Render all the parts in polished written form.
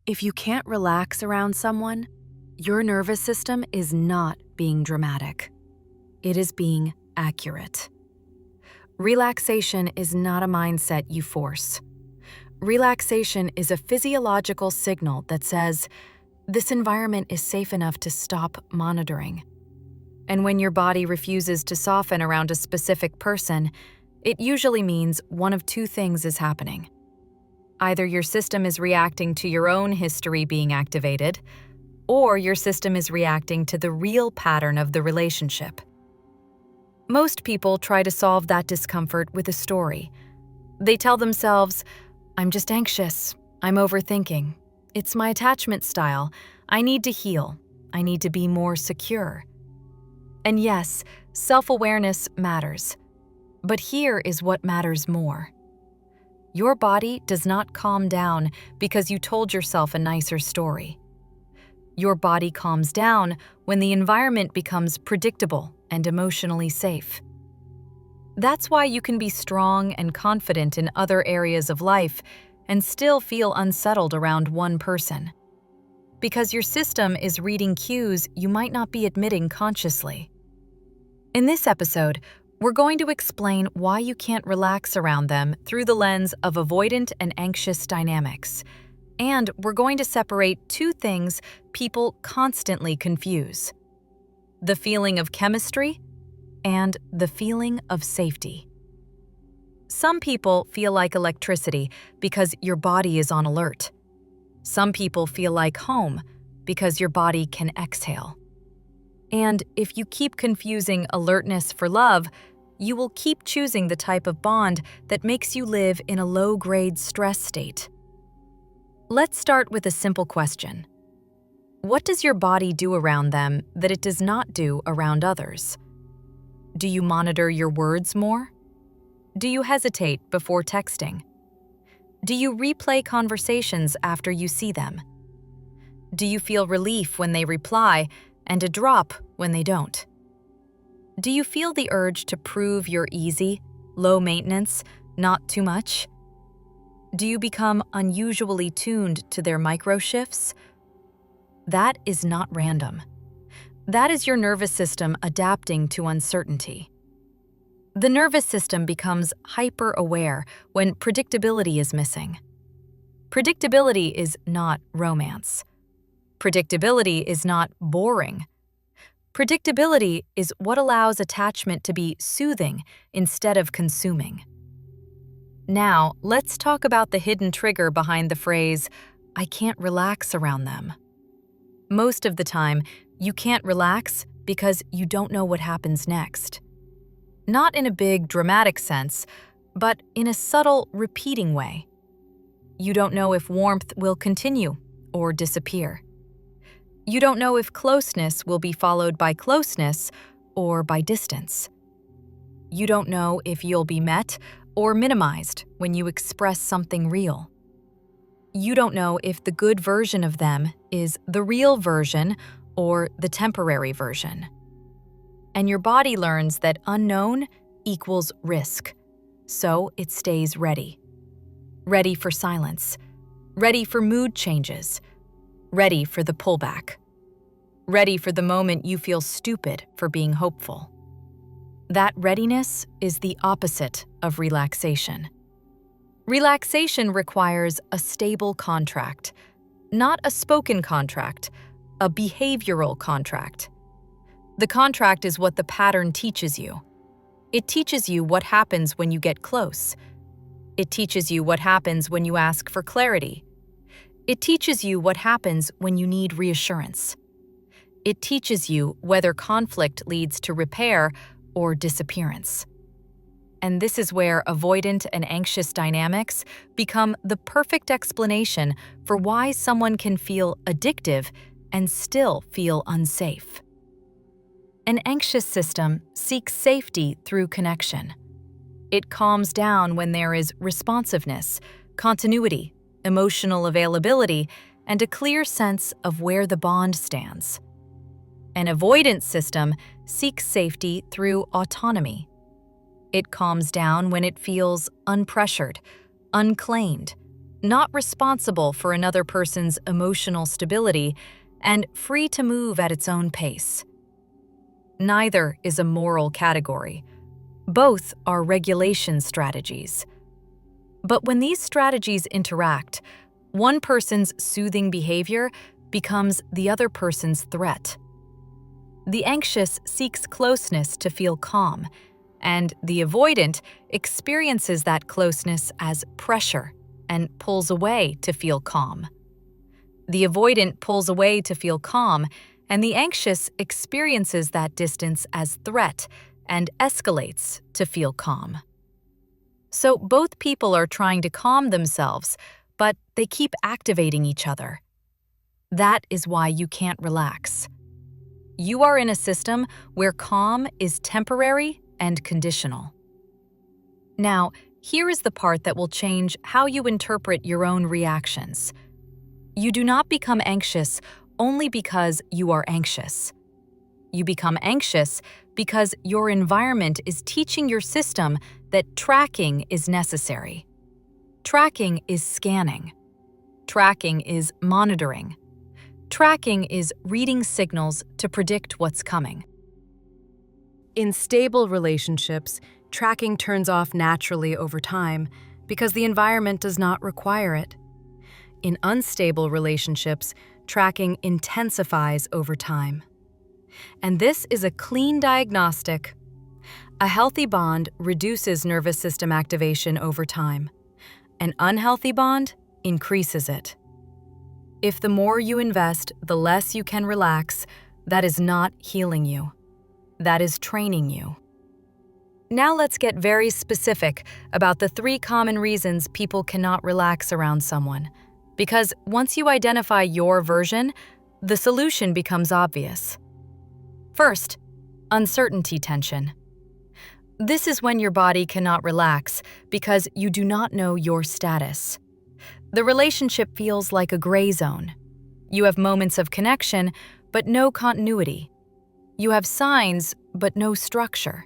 If you can't relax around someone, your nervous system is not being dramatic. It is being accurate. Relaxation is not a mindset you force. Relaxation is a physiological signal that says, this environment is safe enough to stop monitoring. And when your body refuses to soften around a specific person, it usually means one of two things is happening. Either your system is reacting to your own history being activated, or your system is reacting to the real pattern of the relationship. Most people try to solve that discomfort with a story. They tell themselves, I'm just anxious, I'm overthinking, it's my attachment style, I need to heal, I need to be more secure. And yes, self-awareness matters. But here is what matters more. Your body does not calm down because you told yourself a nicer story. Your body calms down when the environment becomes predictable and emotionally safe. That's why you can be strong and confident in other areas of life and still feel unsettled around one person. Because your system is reading cues you might not be admitting consciously. In this episode, we're going to explain why you can't relax around them through the lens of avoidant and anxious dynamics. And we're going to separate two things people constantly confuse: the feeling of chemistry and the feeling of safety. Some people feel like electricity because your body is on alert. Some people feel like home because your body can exhale. And if you keep confusing alertness for love, you will keep choosing the type of bond that makes you live in a low-grade stress state. Let's start with a simple question. What does your body do around them that it does not do around others? Do you monitor your words more? Do you hesitate before texting? Do you replay conversations after you see them? Do you feel relief when they reply and a drop when they don't? Do you feel the urge to prove you're easy, low maintenance, not too much? Do you become unusually tuned to their micro shifts? That is not random. That is your nervous system adapting to uncertainty. The nervous system becomes hyper-aware when predictability is missing. Predictability is not romance. Predictability is not boring. Predictability is what allows attachment to be soothing instead of consuming. Now, let's talk about the hidden trigger behind the phrase, I can't relax around them. Most of the time, you can't relax because you don't know what happens next. Not in a big, dramatic sense, but in a subtle, repeating way. You don't know if warmth will continue or disappear. You don't know if closeness will be followed by closeness or by distance. You don't know if you'll be met or minimized when you express something real. You don't know if the good version of them is the real version or the temporary version. And your body learns that unknown equals risk, so it stays ready. Ready for silence, ready for mood changes, ready for the pullback, ready for the moment you feel stupid for being hopeful. That readiness is the opposite of relaxation. Relaxation requires a stable contract, not a spoken contract, a behavioral contract. The contract is what the pattern teaches you. It teaches you what happens when you get close. It teaches you what happens when you ask for clarity. It teaches you what happens when you need reassurance. It teaches you whether conflict leads to repair or disappearance. And this is where avoidant and anxious dynamics become the perfect explanation for why someone can feel addictive and still feel unsafe. An anxious system seeks safety through connection. It calms down when there is responsiveness, continuity, emotional availability, and a clear sense of where the bond stands. An avoidant system seeks safety through autonomy. It calms down when it feels unpressured, unclaimed, not responsible for another person's emotional stability, and free to move at its own pace. Neither is a moral category. Both are regulation strategies. But when these strategies interact, one person's soothing behavior becomes the other person's threat. The anxious seeks closeness to feel calm, and the avoidant experiences that closeness as pressure and pulls away to feel calm. The avoidant pulls away to feel calm, and the anxious experiences that distance as threat and escalates to feel calm. So both people are trying to calm themselves, but they keep activating each other. That is why you can't relax. You are in a system where calm is temporary and conditional. Now, here is the part that will change how you interpret your own reactions. You do not become anxious only because you are anxious. You become anxious because your environment is teaching your system that tracking is necessary. Tracking is scanning. Tracking is monitoring. Tracking is reading signals to predict what's coming. In stable relationships, tracking turns off naturally over time because the environment does not require it. In unstable relationships, tracking intensifies over time. And this is a clean diagnostic. A healthy bond reduces nervous system activation over time. An unhealthy bond increases it. If the more you invest, the less you can relax, that is not healing you. That is training you. Now let's get very specific about the 3 common reasons people cannot relax around someone. Because once you identify your version, the solution becomes obvious. First, uncertainty tension. This is when your body cannot relax because you do not know your status. The relationship feels like a gray zone. You have moments of connection, but no continuity. You have signs, but no structure.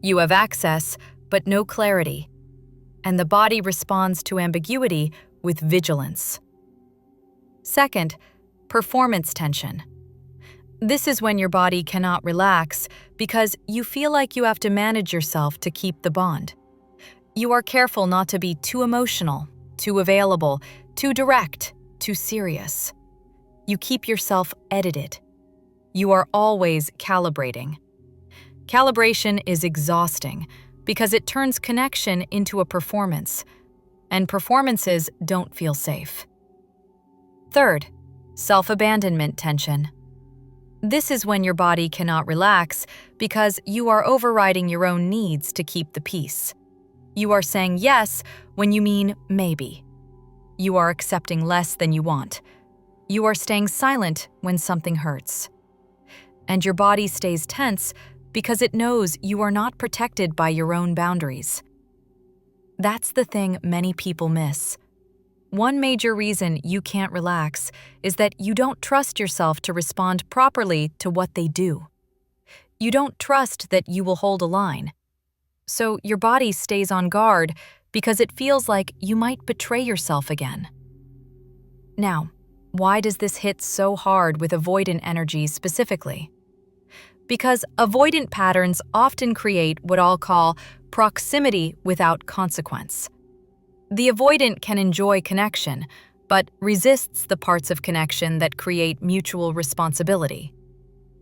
You have access, but no clarity. And the body responds to ambiguity with vigilance. Second, performance tension. This is when your body cannot relax because you feel like you have to manage yourself to keep the bond. You are careful not to be too emotional, too available, too direct, too serious. You keep yourself edited. You are always calibrating. Calibration is exhausting because it turns connection into a performance, and performances don't feel safe. Third, self-abandonment tension. This is when your body cannot relax because you are overriding your own needs to keep the peace. You are saying yes when you mean maybe. You are accepting less than you want. You are staying silent when something hurts. And your body stays tense because it knows you are not protected by your own boundaries. That's the thing many people miss. One major reason you can't relax is that you don't trust yourself to respond properly to what they do. You don't trust that you will hold a line. So your body stays on guard because it feels like you might betray yourself again. Now, why does this hit so hard with avoidant energy specifically? Because avoidant patterns often create what I'll call proximity without consequence. The avoidant can enjoy connection, but resists the parts of connection that create mutual responsibility.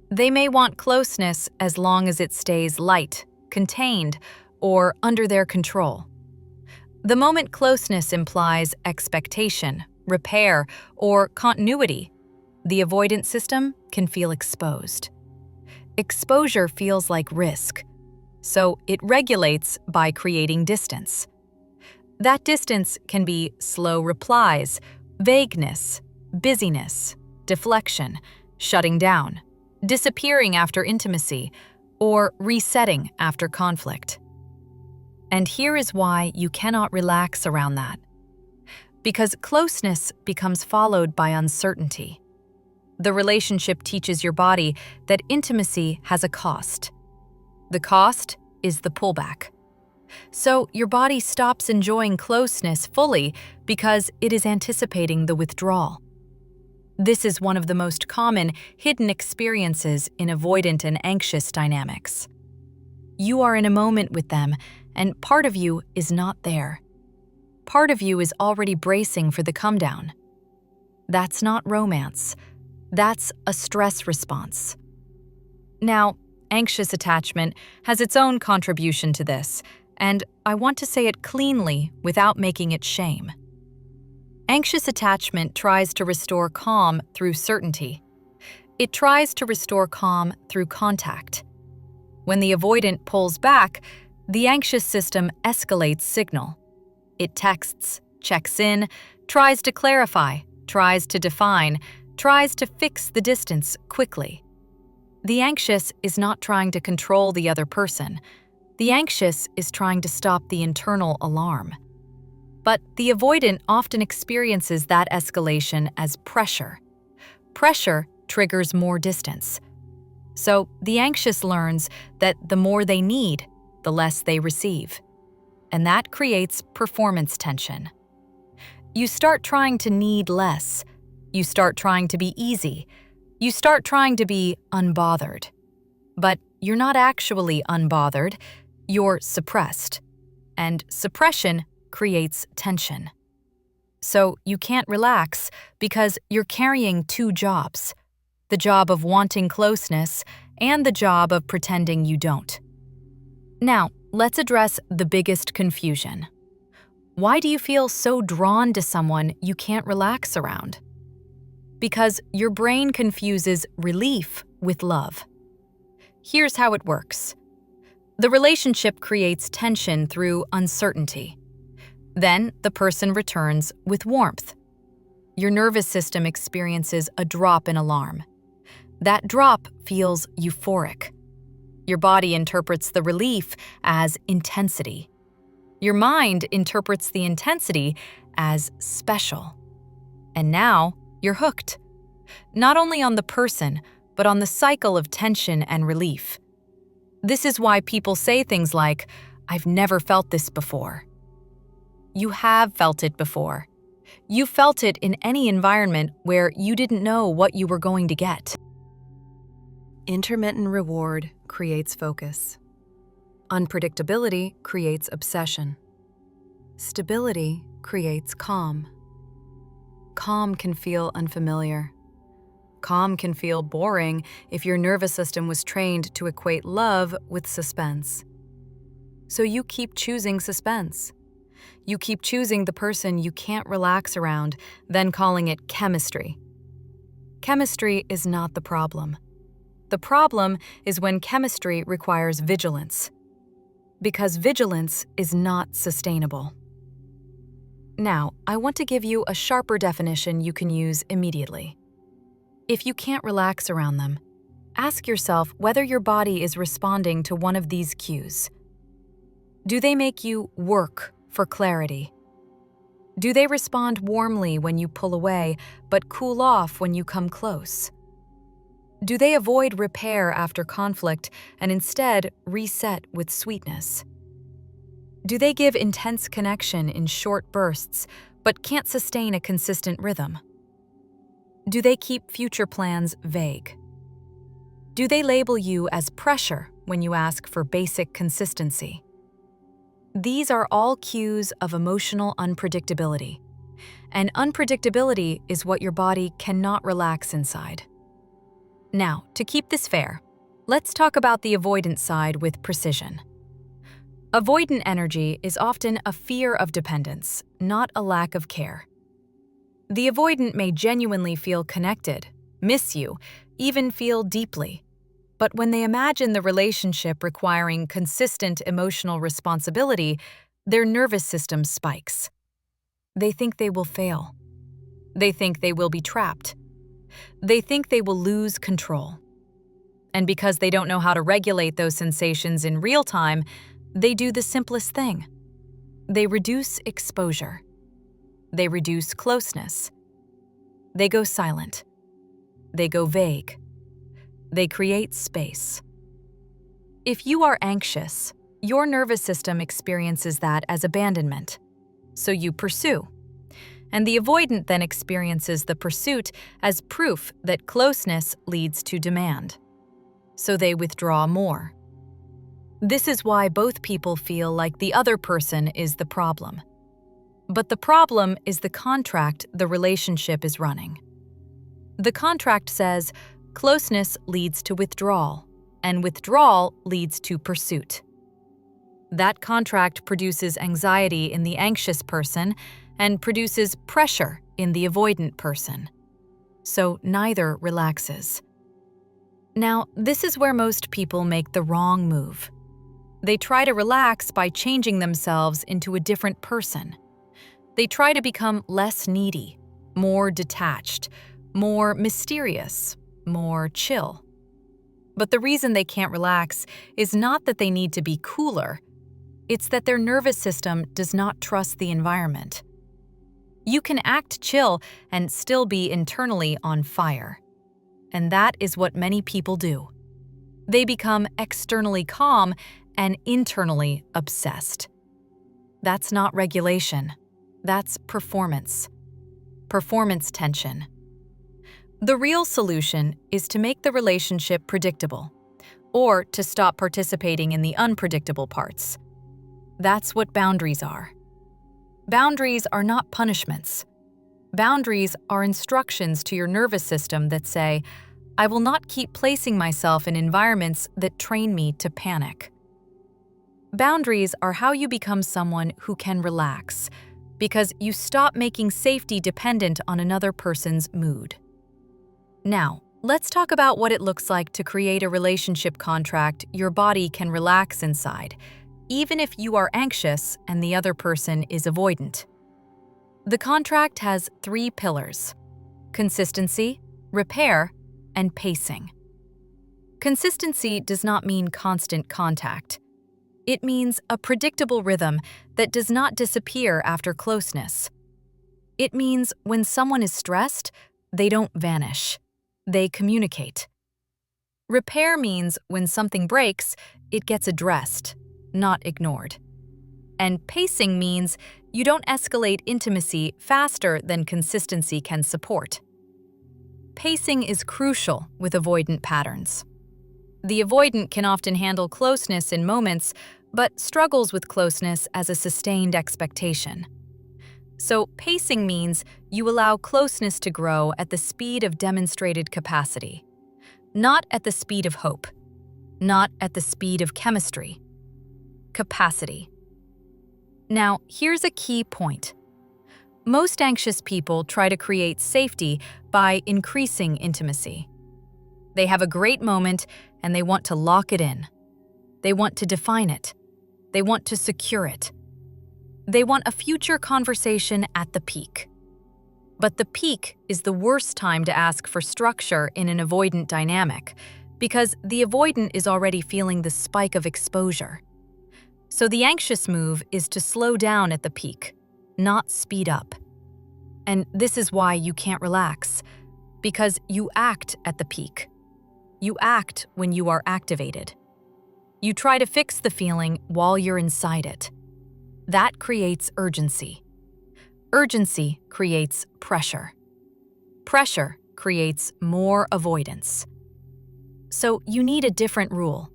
They may want closeness as long as it stays light, contained, or under their control. The moment closeness implies expectation, repair, or continuity, the avoidant system can feel exposed. Exposure feels like risk, so it regulates by creating distance. That distance can be slow replies, vagueness, busyness, deflection, shutting down, disappearing after intimacy, or resetting after conflict. And here is why you cannot relax around that. Because closeness becomes followed by uncertainty. The relationship teaches your body that intimacy has a cost. The cost is the pullback. So your body stops enjoying closeness fully because it is anticipating the withdrawal. This is one of the most common hidden experiences in avoidant and anxious dynamics. You are in a moment with them, and part of you is not there. Part of you is already bracing for the come down. That's not romance. That's a stress response. Now, anxious attachment has its own contribution to this, and I want to say it cleanly without making it shame. Anxious attachment tries to restore calm through certainty. It tries to restore calm through contact. When the avoidant pulls back, the anxious system escalates signal. It texts, checks in, tries to clarify, tries to define, tries to fix the distance quickly. The anxious is not trying to control the other person. The anxious is trying to stop the internal alarm. But the avoidant often experiences that escalation as pressure. Pressure triggers more distance. So the anxious learns that the more they need, the less they receive. And that creates performance tension. You start trying to need less. You start trying to be easy. You start trying to be unbothered. But you're not actually unbothered. You're suppressed. And suppression creates tension. So you can't relax because you're carrying two jobs: the job of wanting closeness and the job of pretending you don't. Now, let's address the biggest confusion. Why do you feel so drawn to someone you can't relax around? Because your brain confuses relief with love. Here's how it works. The relationship creates tension through uncertainty. Then the person returns with warmth. Your nervous system experiences a drop in alarm. That drop feels euphoric. Your body interprets the relief as intensity. Your mind interprets the intensity as special. And now you're hooked. Not only on the person, but on the cycle of tension and relief. This is why people say things like, "I've never felt this before." You have felt it before. You felt it in any environment where you didn't know what you were going to get. Intermittent reward creates focus. Unpredictability creates obsession. Stability creates calm. Calm can feel unfamiliar. Calm can feel boring if your nervous system was trained to equate love with suspense. So you keep choosing suspense. You keep choosing the person you can't relax around, then calling it chemistry. Chemistry is not the problem. The problem is when chemistry requires vigilance. Because vigilance is not sustainable. Now, I want to give you a sharper definition you can use immediately. If you can't relax around them, ask yourself whether your body is responding to one of these cues. Do they make you work for clarity? Do they respond warmly when you pull away, but cool off when you come close? Do they avoid repair after conflict and instead reset with sweetness? Do they give intense connection in short bursts, but can't sustain a consistent rhythm? Do they keep future plans vague? Do they label you as pressure when you ask for basic consistency? These are all cues of emotional unpredictability. And unpredictability is what your body cannot relax inside. Now, to keep this fair, let's talk about the avoidant side with precision. Avoidant energy is often a fear of dependence, not a lack of care. The avoidant may genuinely feel connected, miss you, even feel deeply. But when they imagine the relationship requiring consistent emotional responsibility, their nervous system spikes. They think they will fail. They think they will be trapped. They think they will lose control. And because they don't know how to regulate those sensations in real time, they do the simplest thing. They reduce exposure. They reduce closeness. They go silent. They go vague. They create space. If you are anxious, Your nervous system experiences that as abandonment, so you pursue. And the avoidant then experiences the pursuit as proof that closeness leads to demand, so they withdraw more. This is why both people feel like the other person is the problem. But the problem is the contract the relationship is running. The contract says closeness leads to withdrawal, and withdrawal leads to pursuit. That contract produces anxiety in the anxious person and produces pressure in the avoidant person. So neither relaxes. Now, this is where most people make the wrong move. They try to relax by changing themselves into a different person. They try to become less needy, more detached, more mysterious, more chill. But the reason they can't relax is not that they need to be cooler. It's that their nervous system does not trust the environment. You can act chill and still be internally on fire. And that is what many people do. They become externally calm and internally obsessed. That's not regulation. That's performance. Performance tension. The real solution is to make the relationship predictable, or to stop participating in the unpredictable parts. That's what boundaries are. Boundaries are not punishments. Boundaries are instructions to your nervous system that say, I will not keep placing myself in environments that train me to panic. Boundaries are how you become someone who can relax, because you stop making safety dependent on another person's mood. Now, let's talk about what it looks like to create a relationship contract your body can relax inside, even if you are anxious and the other person is avoidant. The contract has 3 pillars: consistency, repair, and pacing. Consistency does not mean constant contact. It means a predictable rhythm that does not disappear after closeness. It means when someone is stressed, they don't vanish. They communicate. Repair means when something breaks, it gets addressed, not ignored. And pacing means you don't escalate intimacy faster than consistency can support. Pacing is crucial with avoidant patterns. The avoidant can often handle closeness in moments, but struggles with closeness as a sustained expectation. So pacing means you allow closeness to grow at the speed of demonstrated capacity, not at the speed of hope, not at the speed of chemistry. Capacity. Now, here's a key point. Most anxious people try to create safety by increasing intimacy. They have a great moment and they want to lock it in. They want to define it. They want to secure it. They want a future conversation at the peak. But the peak is the worst time to ask for structure in an avoidant dynamic, because the avoidant is already feeling the spike of exposure. So the anxious move is to slow down at the peak, not speed up. And this is why you can't relax, because you act at the peak. You act when you are activated. You try to fix the feeling while you're inside it. That creates urgency. Urgency creates pressure. Pressure creates more avoidance. So you need a different rule.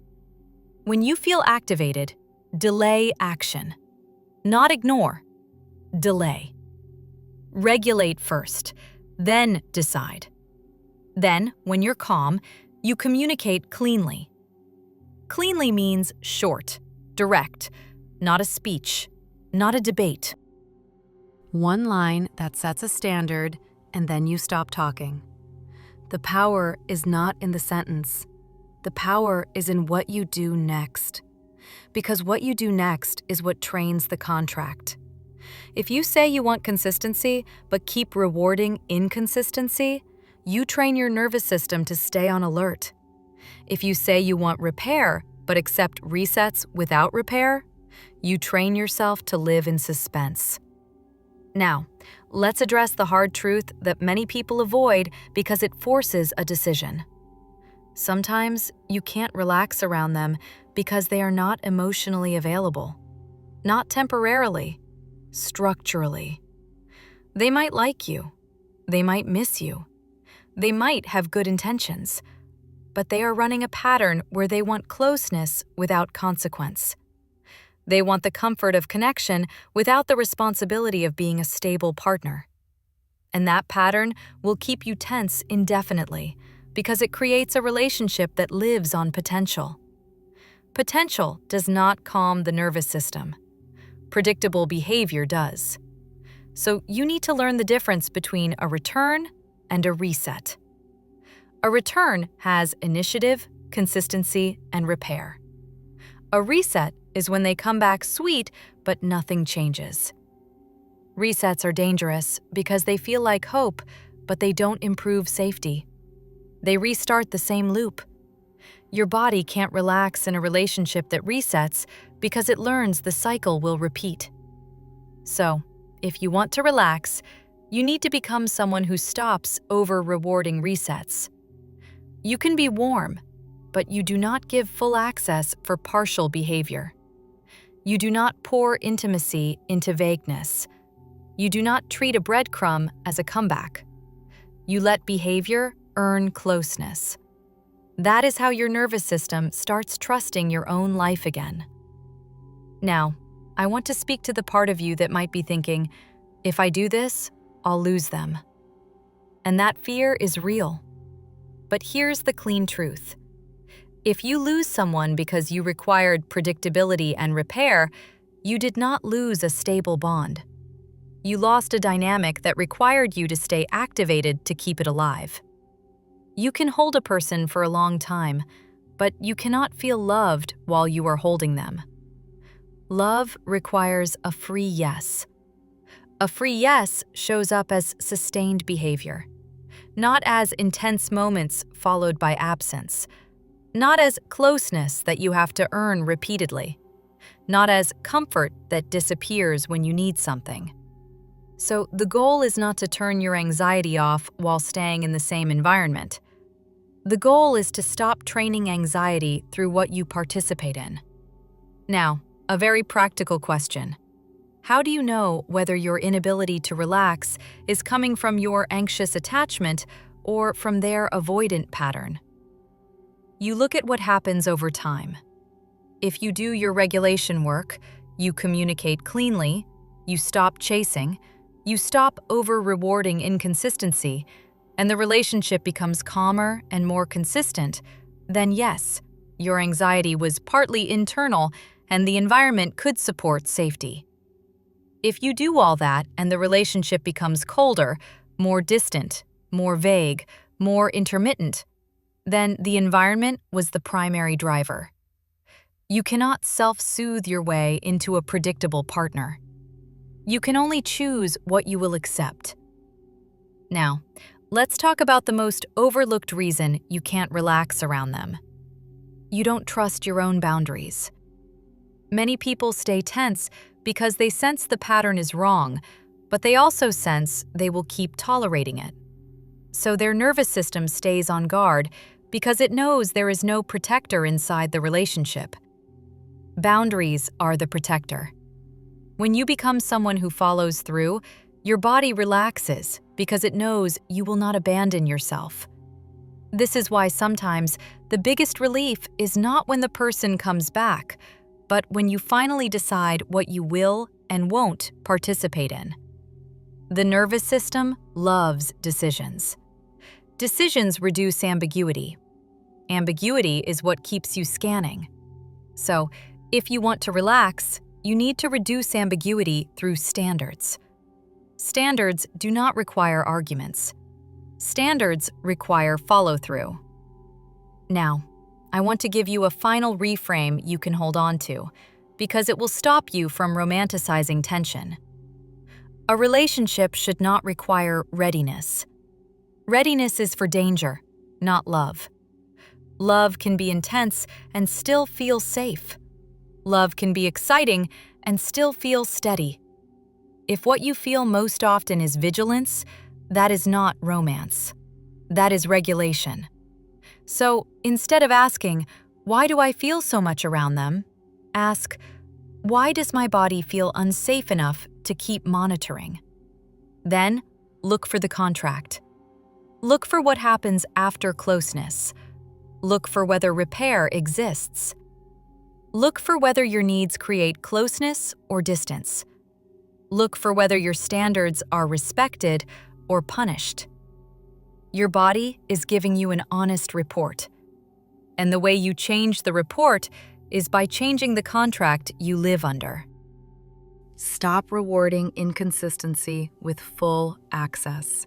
When you feel activated, delay action. Not ignore. Delay. Regulate first, then decide. Then, when you're calm, you communicate cleanly. Cleanly means short, direct, not a speech, not a debate. One line that sets a standard, and then you stop talking. The power is not in the sentence. The power is in what you do next. Because what you do next is what trains the contract. If you say you want consistency, but keep rewarding inconsistency, you train your nervous system to stay on alert. If you say you want repair, but accept resets without repair, you train yourself to live in suspense. Now, let's address the hard truth that many people avoid because it forces a decision. Sometimes you can't relax around them because they are not emotionally available, not temporarily, structurally. They might like you, they might miss you, they might have good intentions, but they are running a pattern where they want closeness without consequence. They want the comfort of connection without the responsibility of being a stable partner. And that pattern will keep you tense indefinitely because it creates a relationship that lives on potential. Potential does not calm the nervous system. Predictable behavior does. So you need to learn the difference between a return and a reset. A return has initiative, consistency, and repair. A reset is when they come back sweet, but nothing changes. Resets are dangerous because they feel like hope, but they don't improve safety. They restart the same loop. Your body can't relax in a relationship that resets because it learns the cycle will repeat. So, if you want to relax, you need to become someone who stops over-rewarding resets. You can be warm, but you do not give full access for partial behavior. You do not pour intimacy into vagueness. You do not treat a breadcrumb as a comeback. You let behavior earn closeness. That is how your nervous system starts trusting your own life again. Now, I want to speak to the part of you that might be thinking, if I do this, I'll lose them. And that fear is real. But here's the clean truth. If you lose someone because you required predictability and repair, you did not lose a stable bond. You lost a dynamic that required you to stay activated to keep it alive. You can hold a person for a long time, but you cannot feel loved while you are holding them. Love requires a free yes. A free yes shows up as sustained behavior, not as intense moments followed by absence, not as closeness that you have to earn repeatedly, not as comfort that disappears when you need something. So the goal is not to turn your anxiety off while staying in the same environment. The goal is to stop training anxiety through what you participate in. Now, a very practical question. How do you know whether your inability to relax is coming from your anxious attachment or from their avoidant pattern? You look at what happens over time. If you do your regulation work, you communicate cleanly, you stop chasing, you stop over-rewarding inconsistency, and the relationship becomes calmer and more consistent, then yes, your anxiety was partly internal and the environment could support safety. If you do all that and the relationship becomes colder, more distant, more vague, more intermittent, then the environment was the primary driver. You cannot self-soothe your way into a predictable partner. You can only choose what you will accept. Now, let's talk about the most overlooked reason you can't relax around them. You don't trust your own boundaries. Many people stay tense because they sense the pattern is wrong, but they also sense they will keep tolerating it. So their nervous system stays on guard because it knows there is no protector inside the relationship. Boundaries are the protector. When you become someone who follows through, your body relaxes because it knows you will not abandon yourself. This is why sometimes the biggest relief is not when the person comes back, but when you finally decide what you will and won't participate in. The nervous system loves decisions. Decisions reduce ambiguity. Ambiguity is what keeps you scanning. So, if you want to relax, you need to reduce ambiguity through standards. Standards do not require arguments. Standards require follow-through. Now, I want to give you a final reframe you can hold on to, because it will stop you from romanticizing tension. A relationship should not require readiness. Readiness is for danger, not love. Love can be intense and still feel safe. Love can be exciting and still feel steady. If what you feel most often is vigilance, that is not romance. That is regulation. So instead of asking, Why do I feel so much around them? Ask, why does my body feel unsafe enough to keep monitoring? Then, look for the contract. Look for what happens after closeness. Look for whether repair exists. Look for whether your needs create closeness or distance. Look for whether your standards are respected or punished. Your body is giving you an honest report. And the way you change the report is by changing the contract you live under. Stop rewarding inconsistency with full access.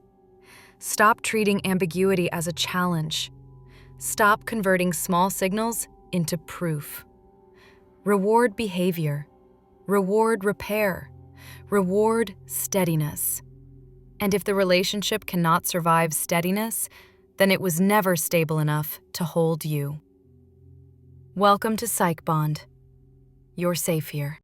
Stop treating ambiguity as a challenge. Stop converting small signals into proof. Reward behavior. Reward repair. Reward steadiness. And if the relationship cannot survive steadiness, then it was never stable enough to hold you. Welcome to PsychBond. You're safe here.